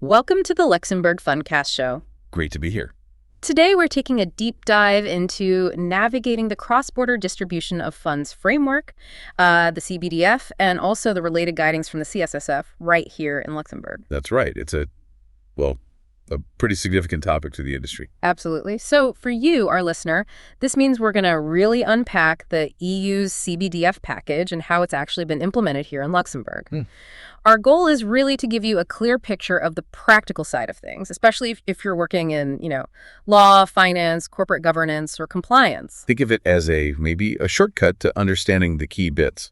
Welcome to the Luxembourg Fundcast show. Great to be here. Today, we're taking a deep dive into navigating the cross-border distribution of funds framework, the CBDF, and also the related guidings from the CSSF right here in Luxembourg. That's right. It's a pretty significant topic to the industry. Absolutely. So for you, our listener, this means we're going to really unpack the EU's CBDF package and how it's actually been implemented here in Luxembourg. Our goal is really to give you a clear picture of the practical side of things, especially if you're working in, law, finance, corporate governance, or compliance. Think of it as maybe a shortcut to understanding the key bits.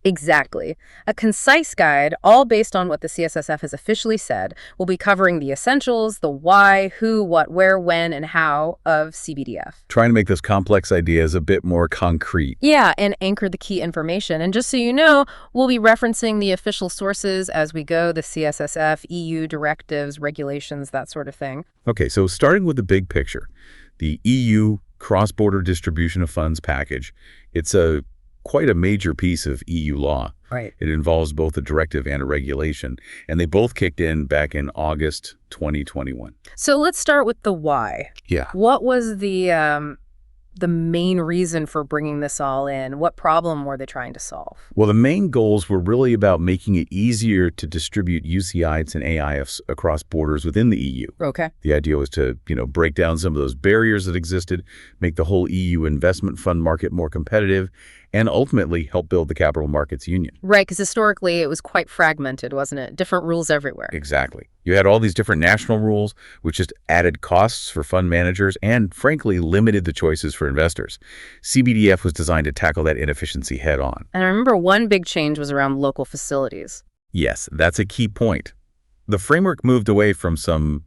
Exactly. A concise guide, all based on what the CSSF has officially said, will be covering the essentials, the why, who, what, where, when, and how of CBDF. Trying to make those complex ideas a bit more concrete. Yeah, and anchor the key information. And just so you know, we'll be referencing the official sources as we go, the CSSF, EU directives, regulations, that sort of thing. Okay, so starting with the big picture, the EU cross-border distribution of funds package, it's quite a major piece of EU law. Right. It involves both a directive and a regulation, and they both kicked in back in August 2021. So let's start with the why. Yeah. What was the main reason for bringing this all in? What problem were they trying to solve? Well, the main goals were really about making it easier to distribute UCITS and AIFs across borders within the EU. Okay. The idea was to, break down some of those barriers that existed, make the whole EU investment fund market more competitive, and ultimately help build the capital markets union. Right, because historically it was quite fragmented, wasn't it? Different rules everywhere. Exactly. You had all these different national rules, which just added costs for fund managers and, frankly, limited the choices for investors. CBDF was designed to tackle that inefficiency head on. And I remember one big change was around local facilities. Yes, that's a key point. The framework moved away from some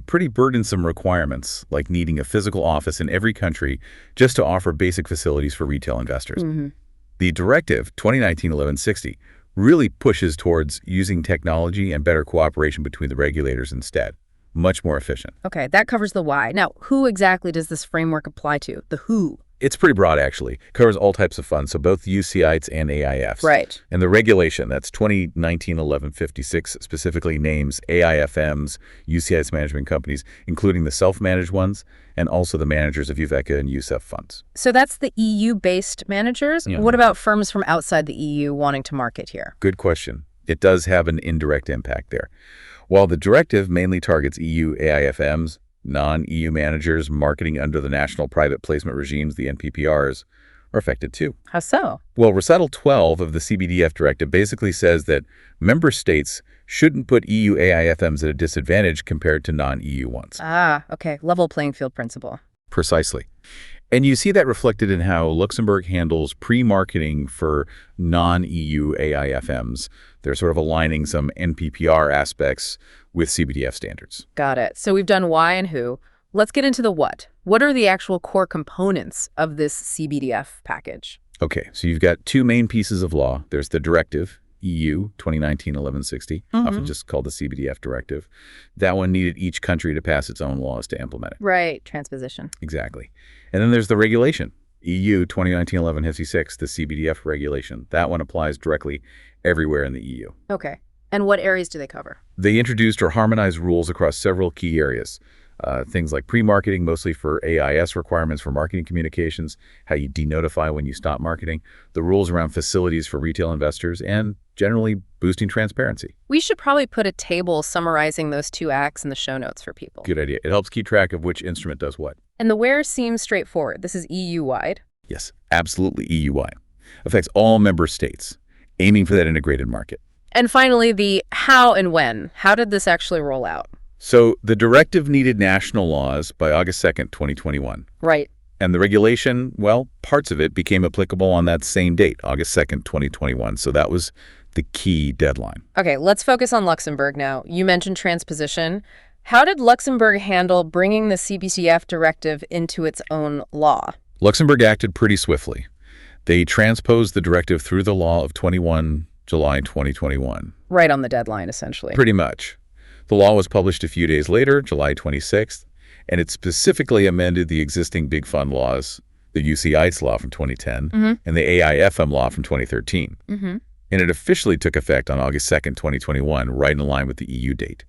pretty burdensome requirements, like needing a physical office in every country just to offer basic facilities for retail investors. The directive, 2019-1160, really pushes towards using technology and better cooperation between the regulators instead. Much more efficient. Okay, that covers the why. Now, who exactly does this framework apply to? The who? It's pretty broad, actually. Covers all types of funds, so both UCITS and AIFs. Right. And the regulation, that's 2019-1156, specifically names AIFMs, UCITS management companies, including the self-managed ones, and also the managers of UVECA and USEF funds. So that's the EU-based managers? Yeah. What about firms from outside the EU wanting to market here? Good question. It does have an indirect impact there. While the directive mainly targets EU AIFMs, non-EU managers marketing under the national private placement regimes, the NPPRs, are affected too. How so? Well, Recital 12 of the CBDF directive basically says that member states shouldn't put EU AIFMs at a disadvantage compared to non-EU ones. Ah, okay. Level playing field principle. Precisely. And you see that reflected in how Luxembourg handles pre-marketing for non-EU AIFMs. They're sort of aligning some NPPR aspects with CBDF standards. Got it. So we've done why and who. Let's get into the what. What are the actual core components of this CBDF package? Okay, so you've got two main pieces of law. There's the directive, EU 2019-1160, often just called the CBDF directive. That one needed each country to pass its own laws to implement it. Right, transposition. Exactly. And then there's the regulation, EU 2019-1156, the CBDF regulation. That one applies directly everywhere in the EU. Okay. And what areas do they cover? They introduced or harmonized rules across several key areas. Things like pre-marketing, mostly for AIS requirements for marketing communications, how you denotify when you stop marketing, the rules around facilities for retail investors, and generally boosting transparency. We should probably put a table summarizing those two acts in the show notes for people. Good idea. It helps keep track of which instrument does what. And the where seems straightforward. This is EU-wide. Yes, absolutely EU-wide. Affects all member states, aiming for that integrated market. And finally, the how and when. How did this actually roll out? So the directive needed national laws by August 2nd, 2021. Right. And the regulation, well, parts of it became applicable on that same date, August 2nd, 2021. So that was the key deadline. Okay, let's focus on Luxembourg now. You mentioned transposition. How did Luxembourg handle bringing the CBDF directive into its own law? Luxembourg acted pretty swiftly. They transposed the directive through the law of 21 July 2021. Right on the deadline, essentially. Pretty much. The law was published a few days later, July 26th, and it specifically amended the existing big fund laws, the UCITS law from 2010 and the AIFM law from 2013. And it officially took effect on August 2nd, 2021, right in line with the EU date.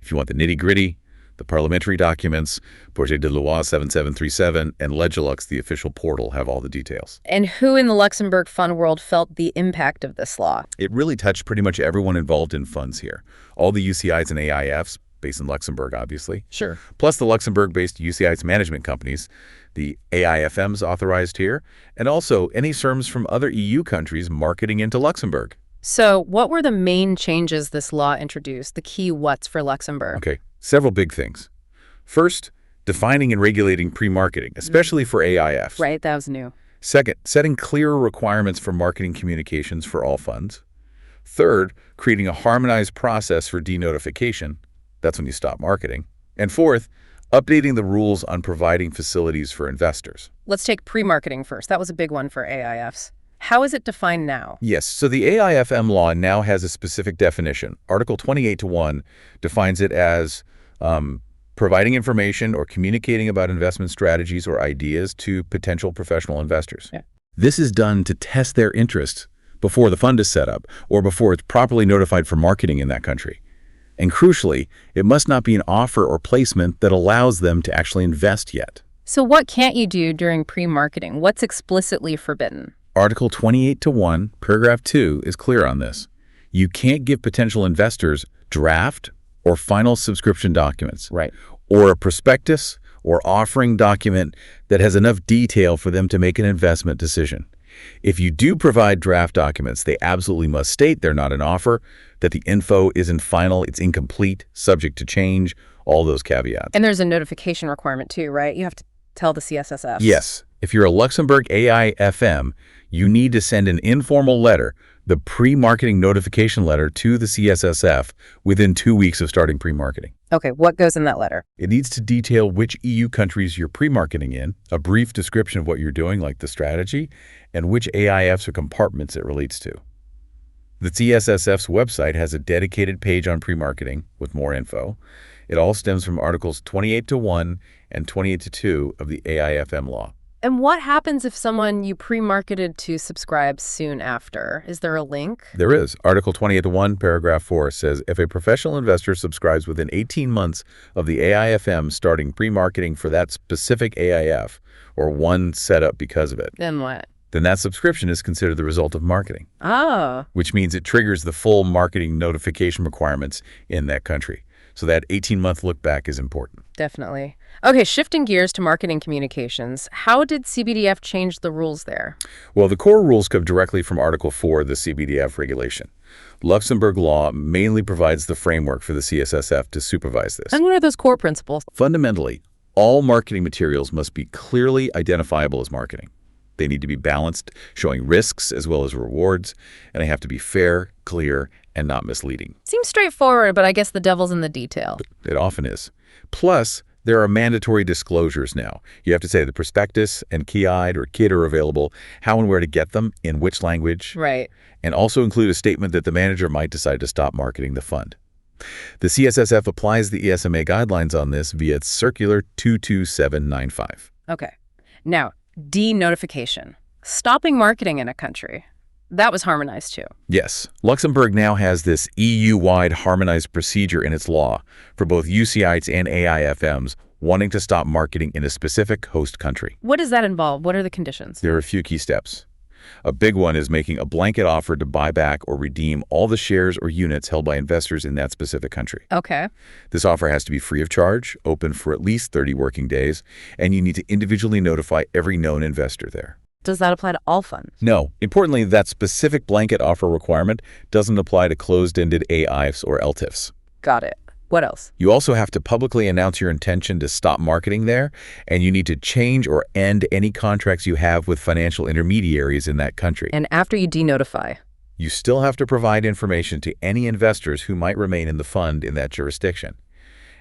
If you want the nitty-gritty, the parliamentary documents, Projet de Loi 7737, and Legilux, the official portal, have all the details. And who in the Luxembourg fund world felt the impact of this law? It really touched pretty much everyone involved in funds here. All the UCIs and AIFs, based in Luxembourg, obviously. Sure. Plus the Luxembourg-based UCIs management companies, the AIFMs authorized here, and also any firms from other EU countries marketing into Luxembourg. So what were the main changes this law introduced, the key whats for Luxembourg? Okay, several big things. First, defining and regulating pre-marketing, especially for AIFs. Right, that was new. Second, setting clearer requirements for marketing communications for all funds. Third, creating a harmonized process for denotification. That's when you stop marketing. And fourth, updating the rules on providing facilities for investors. Let's take pre-marketing first. That was a big one for AIFs. How is it defined now? Yes, so the AIFM law now has a specific definition. Article 28(1) defines it as providing information or communicating about investment strategies or ideas to potential professional investors. Yeah. This is done to test their interest before the fund is set up or before it's properly notified for marketing in that country. And crucially, it must not be an offer or placement that allows them to actually invest yet. So what can't you do during pre-marketing? What's explicitly forbidden? Article 28(1), paragraph 2 is clear on this. You can't give potential investors draft or final subscription documents. Right. Or a prospectus or offering document that has enough detail for them to make an investment decision. If you do provide draft documents, they absolutely must state they're not an offer, that the info isn't final, it's incomplete, subject to change, all those caveats. And there's a notification requirement too, right? You have to tell the CSSF. Yes. If you're a Luxembourg AIFM, you need to send an informal letter, the pre-marketing notification letter, to the CSSF within 2 weeks of starting pre-marketing. Okay, what goes in that letter? It needs to detail which EU countries you're pre-marketing in, a brief description of what you're doing, like the strategy, and which AIFs or compartments it relates to. The CSSF's website has a dedicated page on pre-marketing with more info. It all stems from Articles 28(1) and 28(2) of the AIFM law. And what happens if someone you pre-marketed to subscribes soon after? Is there a link? There is. Article 28(1), paragraph 4 says, if a professional investor subscribes within 18 months of the AIFM starting pre-marketing for that specific AIF, or one set up because of it, Then what? then that subscription is considered the result of marketing. Oh. Which means it triggers the full marketing notification requirements in that country. So that 18-month look back is important. Definitely. Okay, shifting gears to marketing communications, how did CBDF change the rules there? Well, the core rules come directly from Article 4 of the CBDF regulation. Luxembourg law mainly provides the framework for the CSSF to supervise this. And what are those core principles? Fundamentally, all marketing materials must be clearly identifiable as marketing. They need to be balanced, showing risks as well as rewards, and they have to be fair, clear, and not misleading. Seems straightforward, but I guess the devil's in the detail. It often is. Plus, there are mandatory disclosures now. You have to say the prospectus and KID or KID are available, how and where to get them, in which language. Right. And also include a statement that the manager might decide to stop marketing the fund. The CSSF applies the ESMA guidelines on this via its Circular 22795. Okay. Now, denotification. Stopping marketing in a country. That was harmonized too. Yes. Luxembourg now has this EU-wide harmonized procedure in its law for both UCITES and AIFMs wanting to stop marketing in a specific host country. What does that involve? What are the conditions? There are a few key steps. A big one is making a blanket offer to buy back or redeem all the shares or units held by investors in that specific country. Okay. This offer has to be free of charge, open for at least 30 working days, and you need to individually notify every known investor there. Does that apply to all funds? No. Importantly, that specific blanket offer requirement doesn't apply to closed-ended AIFs or LTIFs. Got it. What else? You also have to publicly announce your intention to stop marketing there, and you need to change or end any contracts you have with financial intermediaries in that country. And after you denotify? You still have to provide information to any investors who might remain in the fund in that jurisdiction.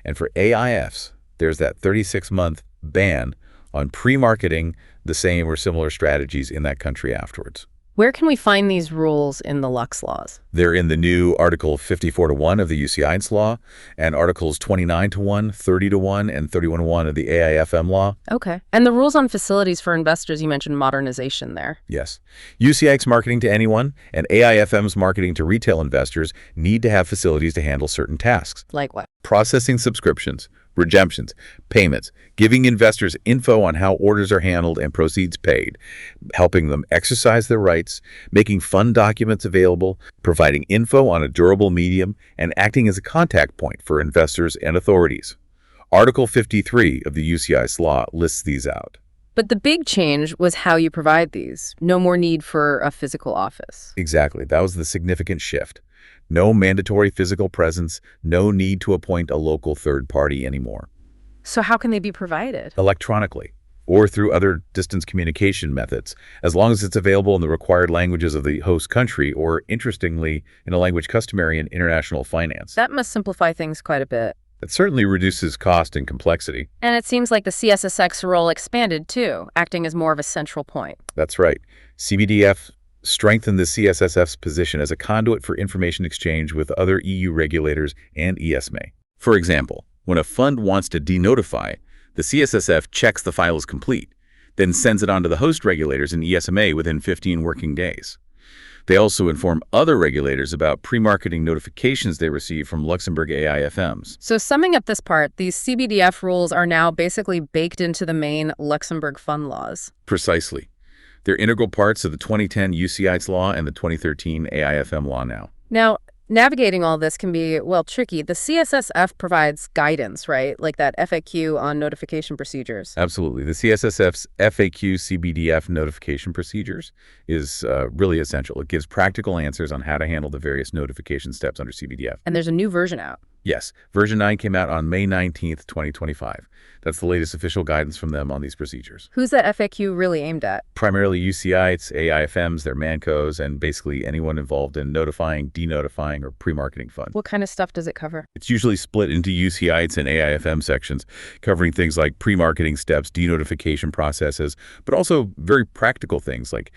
And for AIFs, there's that 36-month ban on pre-marketing the same or similar strategies in that country afterwards. Where can we find these rules in the Lux laws? They're in the new Article 54(1) of the UCITES law and Articles 29(1), 30(1), and 31(1) of the AIFM law. Okay. And the rules on facilities for investors, you mentioned modernization there. Yes. UCITES marketing to anyone and AIFM's marketing to retail investors need to have facilities to handle certain tasks. Like what? processing subscriptions, redemptions, payments, giving investors info on how orders are handled and proceeds paid, helping them exercise their rights, making fund documents available, providing info on a durable medium, and acting as a contact point for investors and authorities. Article 53 of the UCI's law lists these out. But the big change was how you provide these. No more need for a physical office. Exactly. That was the significant shift. No mandatory physical presence, no need to appoint a local third party anymore. So how can they be provided? Electronically, or through other distance communication methods, as long as it's available in the required languages of the host country, or, interestingly, in a language customary in international finance. That must simplify things quite a bit. It certainly reduces cost and complexity. And it seems like the CSSF's role expanded, too, acting as more of a central point. That's right. CBDF strengthened the CSSF's position as a conduit for information exchange with other EU regulators and ESMA. For example, when a fund wants to denotify, the CSSF checks the file is complete, then sends it on to the host regulators in ESMA within 15 working days. They also inform other regulators about pre-marketing notifications they receive from Luxembourg AIFMs. So summing up this part, these CBDF rules are now basically baked into the main Luxembourg fund laws. Precisely. They're integral parts of the 2010 UCITS law and the 2013 AIFM law now. Now, navigating all this can be, well, tricky. The CSSF provides guidance, right? Like that FAQ on notification procedures. Absolutely. The CSSF's FAQ CBDF notification procedures is really essential. It gives practical answers on how to handle the various notification steps under CBDF. And there's a new version out. Yes. Version 9 came out on May 19th, 2025. That's the latest official guidance from them on these procedures. Who's that FAQ really aimed at? Primarily UCITS, AIFMs, their MANCOs, and basically anyone involved in notifying, denotifying, or pre-marketing funds. What kind of stuff does it cover? It's usually split into UCITS and AIFM sections, covering things like pre-marketing steps, denotification processes, but also very practical things like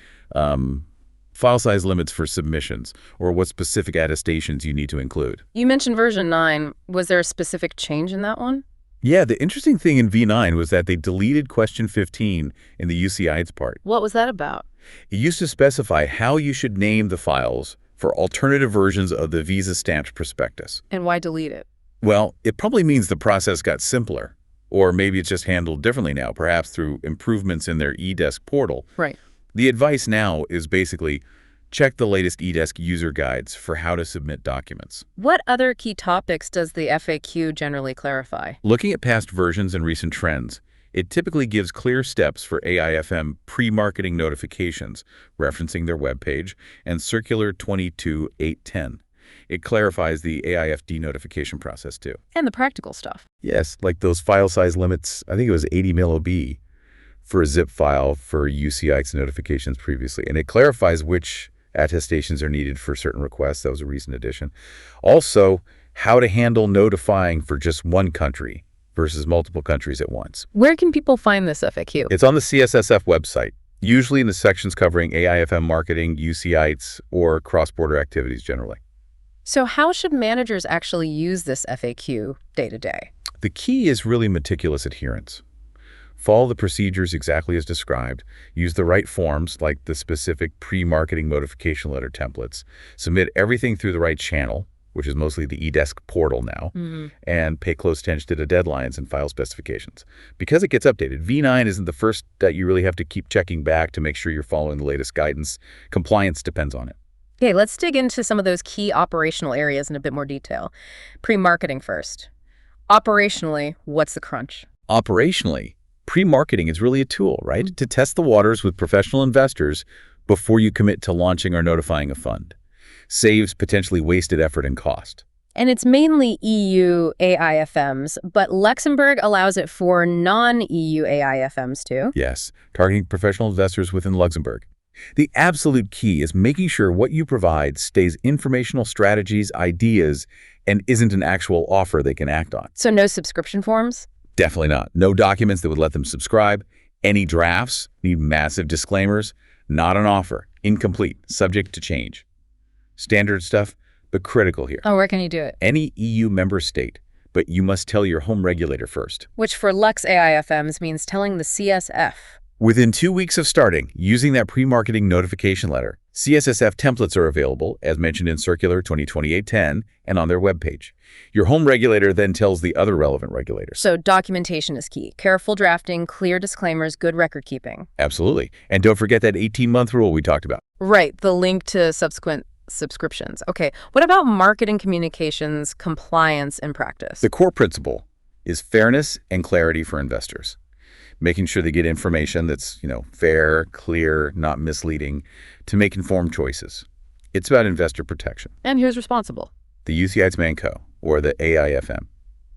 file size limits for submissions, or what specific attestations you need to include. You mentioned version 9. Was there a specific change in that one? Yeah, the interesting thing in V9 was that they deleted question 15 in the UCITS part. What was that about? It used to specify how you should name the files for alternative versions of the Visa stamped prospectus. And why delete it? Well, it probably means the process got simpler, or maybe it's just handled differently now, perhaps through improvements in their eDesk portal. Right. The advice now is basically check the latest eDesk user guides for how to submit documents. What other key topics does the FAQ generally clarify? Looking at past versions and recent trends, it typically gives clear steps for AIFM pre-marketing notifications, referencing their webpage, and Circular 22-810. It clarifies the AIF denotification process, too. And the practical stuff. Yes, like those file size limits, I think it was 80 MB for a zip file for UCITS notifications previously. And it clarifies which attestations are needed for certain requests. That was a recent addition. Also, how to handle notifying for just one country versus multiple countries at once. Where can people find this FAQ? It's on the CSSF website, usually in the sections covering AIFM marketing, UCITS, or cross-border activities generally. So how should managers actually use this FAQ day to day? The key is really meticulous adherence. Follow the procedures exactly as described, use the right forms like the specific pre-marketing notification letter templates, submit everything through the right channel, which is mostly the eDesk portal now, and pay close attention to the deadlines and file specifications. Because it gets updated, V9 isn't the first that you really have to keep checking back to make sure you're following the latest guidance. Compliance depends on it. Okay, let's dig into some of those key operational areas in a bit more detail. Pre-marketing first. Operationally, what's the crunch? Operationally, pre-marketing is really a tool, right? To test the waters with professional investors before you commit to launching or notifying a fund. Saves potentially wasted effort and cost. And it's mainly EU AIFMs, but Luxembourg allows it for non-EU AIFMs too. Yes, targeting professional investors within Luxembourg. The absolute key is making sure what you provide stays informational strategies, ideas, and isn't an actual offer they can act on. So no subscription forms? Definitely not. No documents that would let them subscribe. Any drafts need massive disclaimers. Not an offer. Incomplete. Subject to change. Standard stuff, but critical here. Oh, where can you do it? Any EU member state, but you must tell your home regulator first. Which for Lux AIFMs means telling the CSF. Within 2 weeks of starting, using that pre-marketing notification letter, CSSF templates are available, as mentioned in Circular 2028-10 and on their webpage. Your home regulator then tells the other relevant regulators. So documentation is key. Careful drafting, clear disclaimers, good record keeping. Absolutely. And don't forget that 18-month rule we talked about. Right, the link to subsequent subscriptions. Okay, what about marketing communications, compliance, and practice? The core principle is fairness and clarity for investors, making sure they get information that's, fair, clear, not misleading, to make informed choices. It's about investor protection. And who's responsible? The UCITS Manco, or the AIFM.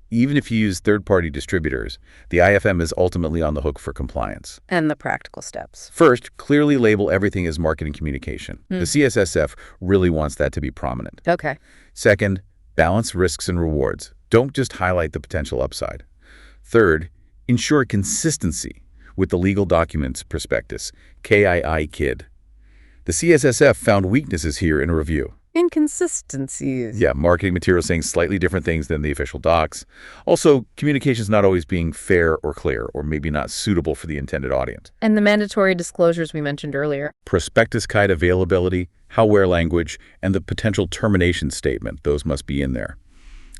Even if you use third-party distributors, the IFM is ultimately on the hook for compliance. And the practical steps. First, clearly label everything as marketing communication. The CSSF really wants that to be prominent. Okay. Second, balance risks and rewards. Don't just highlight the potential upside. Third, ensure consistency with the legal documents prospectus, KII KID. The CSSF found weaknesses here in a review. Inconsistencies. Yeah, marketing materials saying slightly different things than the official docs. Also, communications not always being fair or clear, or maybe not suitable for the intended audience. And the mandatory disclosures we mentioned earlier. Prospectus guide availability, how-where language, and the potential termination statement. Those must be in there.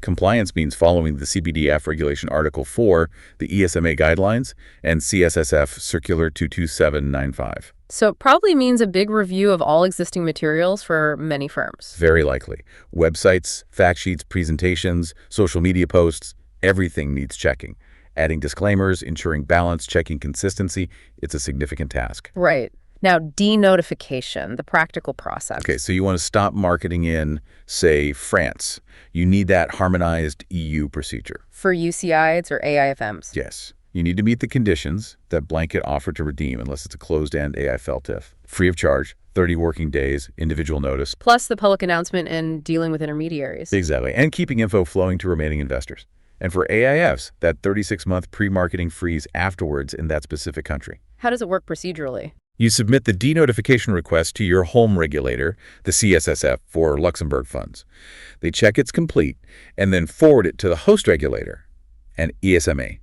Compliance means following the CBDF Regulation Article 4, the ESMA guidelines, and CSSF Circular 22795. So it probably means a big review of all existing materials for many firms. Very likely. Websites, fact sheets, presentations, social media posts, everything needs checking. Adding disclaimers, ensuring balance, checking consistency, it's a significant task. Right. Now, denotification, the practical process. Okay, so you want to stop marketing in, say, France. You need that harmonized EU procedure. For UCIs or AIFMs? Yes. You need to meet the conditions, that blanket offer to redeem, unless it's a closed-end AIFLTIF. Free of charge, 30 working days, individual notice. Plus the public announcement and dealing with intermediaries. Exactly, and keeping info flowing to remaining investors. And for AIFs, that 36-month pre-marketing freeze afterwards in that specific country. How does it work procedurally? You submit the denotification request to your home regulator, the CSSF, for Luxembourg funds. They check it's complete and then forward it to the host regulator, and ESMA.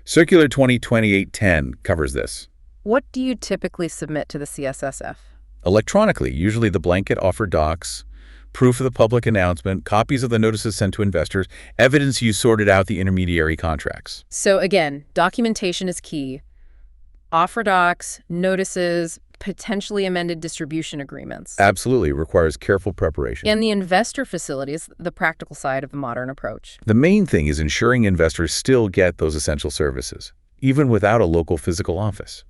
Circular 2028-10 covers this. What do you typically submit to the CSSF? Electronically, usually the blanket offer docs, proof of the public announcement, copies of the notices sent to investors, evidence you sorted out the intermediary contracts. So again, documentation is key. Offer docs, notices, potentially amended distribution agreements. Absolutely, requires careful preparation. And the investor facilities, the practical side of the modern approach. The main thing is ensuring investors still get those essential services, even without a local physical office.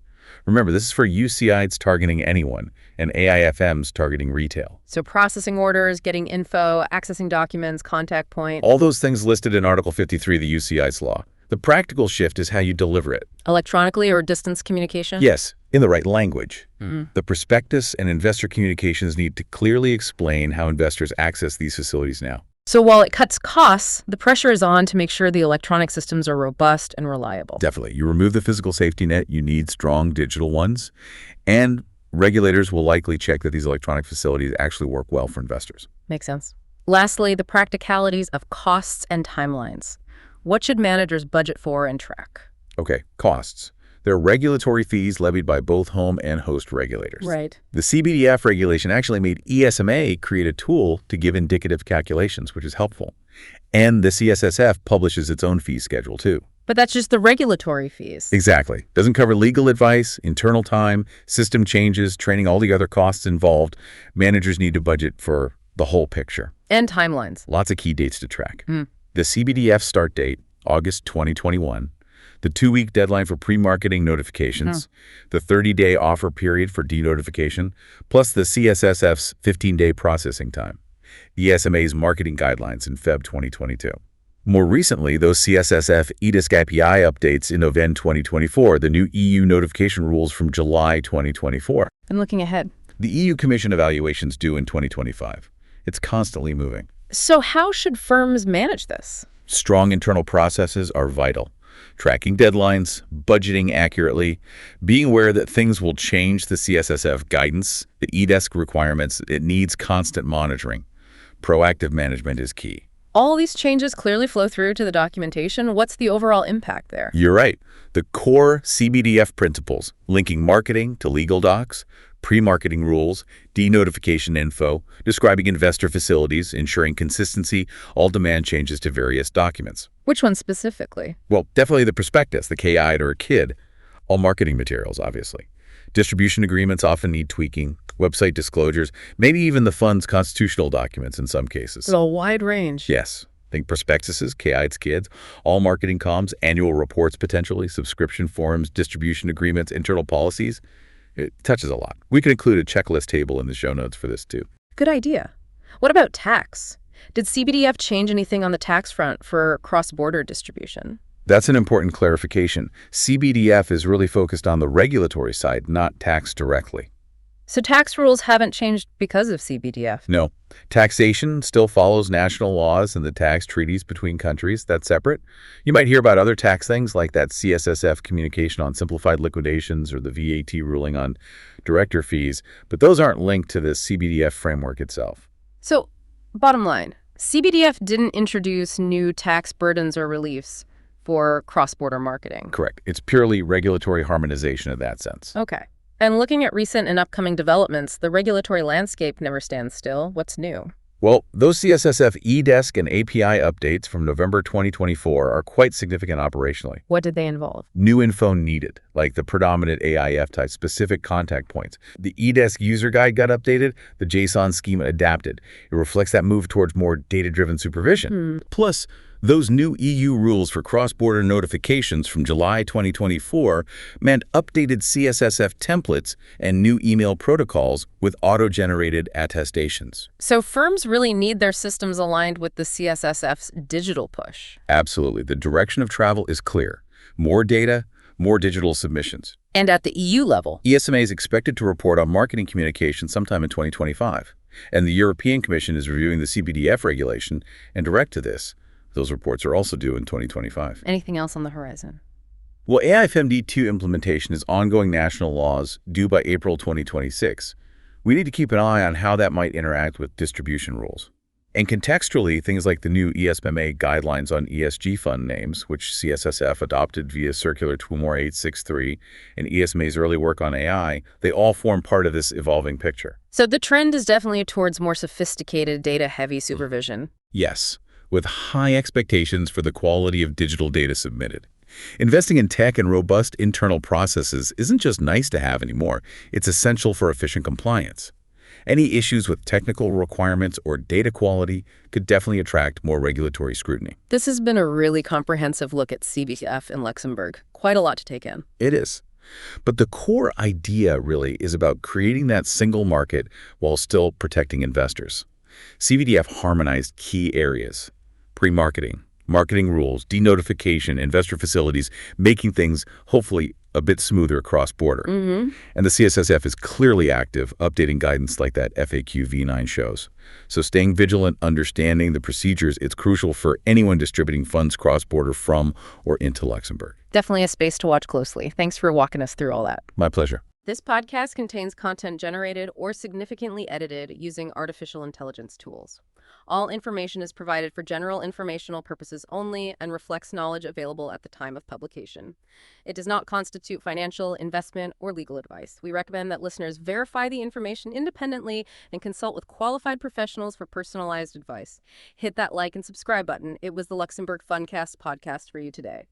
Remember, this is for UCIs targeting anyone and AIFMs targeting retail. So processing orders, getting info, accessing documents, contact point. All those things listed in Article 53 of the UCIs law. The practical shift is how you deliver it. Electronically or distance communication? Yes, in the right language. The prospectus and investor communications need to clearly explain how investors access these facilities now. So while it cuts costs, the pressure is on to make sure the electronic systems are robust and reliable. Definitely. You remove the physical safety net, you need strong digital ones, and regulators will likely check that these electronic facilities actually work well for investors. Makes sense. Lastly, the practicalities of costs and timelines. What should managers budget for and track? Okay, costs. There are regulatory fees levied by both home and host regulators. Right. The CBDF regulation actually made ESMA create a tool to give indicative calculations, which is helpful. And the CSSF publishes its own fee schedule, too. But that's just the regulatory fees. Exactly. Doesn't cover legal advice, internal time, system changes, training, all the other costs involved. Managers need to budget for the whole picture. And timelines. Lots of key dates to track. The CBDF start date, August 2021. The 2-week deadline for pre-marketing notifications, the 30-day offer period for denotification, plus the CSSF's 15-day processing time, the ESMA's marketing guidelines in Feb 2022. More recently, those CSSF EDISC API updates in November 2024, the new EU notification rules from July 2024. And looking ahead. The EU Commission evaluation's due in 2025. It's constantly moving. So how should firms manage this? Strong internal processes are vital. Tracking deadlines, budgeting accurately, being aware that things will change the CSSF guidance, the EDISC requirements, it needs constant monitoring. Proactive management is key. All these changes clearly flow through to the documentation. What's the overall impact there? You're right. The core CBDF principles, linking marketing to legal docs, pre-marketing rules, de-notification info, describing investor facilities, ensuring consistency, all demand changes to various documents. Which one specifically? Well, definitely the prospectus, the KI'd or a KID, all marketing materials, obviously. Distribution agreements often need tweaking, website disclosures, maybe even the fund's constitutional documents in some cases. It's a wide range. Yes. Think prospectuses, KI'ds, KIDs, all marketing comms, annual reports potentially, subscription forms, distribution agreements, internal policies. It touches a lot. We could include a checklist table in the show notes for this too. Good idea. What about tax? Did CBDF change anything on the tax front for cross-border distribution? That's an important clarification. CBDF is really focused on the regulatory side, not tax directly. So tax rules haven't changed because of CBDF? No. Taxation still follows national laws and the tax treaties between countries. That's separate. You might hear about other tax things like that CSSF communication on simplified liquidations or the VAT ruling on director fees, but those aren't linked to the CBDF framework itself. So, bottom line, CBDF didn't introduce new tax burdens or reliefs for cross-border marketing. Correct. It's purely regulatory harmonization in that sense. Okay. And looking at recent and upcoming developments, the regulatory landscape never stands still. What's new? Well, those CSSF eDesk and API updates from November 2024 are quite significant operationally. What did they involve? New info needed, like the predominant AIF type specific contact points. The eDesk user guide got updated, the JSON schema adapted. It reflects that move towards more data-driven supervision. Plus, those new EU rules for cross-border notifications from July 2024 meant updated CSSF templates and new email protocols with auto-generated attestations. So firms really need their systems aligned with the CSSF's digital push. Absolutely. The direction of travel is clear. More data, more digital submissions. And at the EU level? ESMA is expected to report on marketing communication sometime in 2025. And the European Commission is reviewing the CBDF regulation and direct to this. Those reports are also due in 2025. Anything else on the horizon? Well, AIFMD2 implementation is ongoing national laws due by April 2026. We need to keep an eye on how that might interact with distribution rules. And contextually, things like the new ESMA guidelines on ESG fund names, which CSSF adopted via Circular 24863, and ESMA's early work on AI, they all form part of this evolving picture. So the trend is definitely towards more sophisticated, data-heavy supervision. Yes, with high expectations for the quality of digital data submitted. Investing in tech and robust internal processes isn't just nice to have anymore, it's essential for efficient compliance. Any issues with technical requirements or data quality could definitely attract more regulatory scrutiny. This has been a really comprehensive look at CBDF in Luxembourg. Quite a lot to take in. It is. But the core idea really is about creating that single market while still protecting investors. CBDF harmonized key areas: pre-marketing, marketing rules, de-notification, investor facilities, making things hopefully a bit smoother cross-border. And the CSSF is clearly active, updating guidance like that FAQ V9 shows. So staying vigilant, understanding the procedures, it's crucial for anyone distributing funds cross-border from or into Luxembourg. Definitely a space to watch closely. Thanks for walking us through all that. My pleasure. This podcast contains content generated or significantly edited using artificial intelligence tools. All information is provided for general informational purposes only and reflects knowledge available at the time of publication. It does not constitute financial, investment, or legal advice. We recommend that listeners verify the information independently and consult with qualified professionals for personalized advice. Hit that like and subscribe button. It was the Luxembourg Fundcast podcast for you today.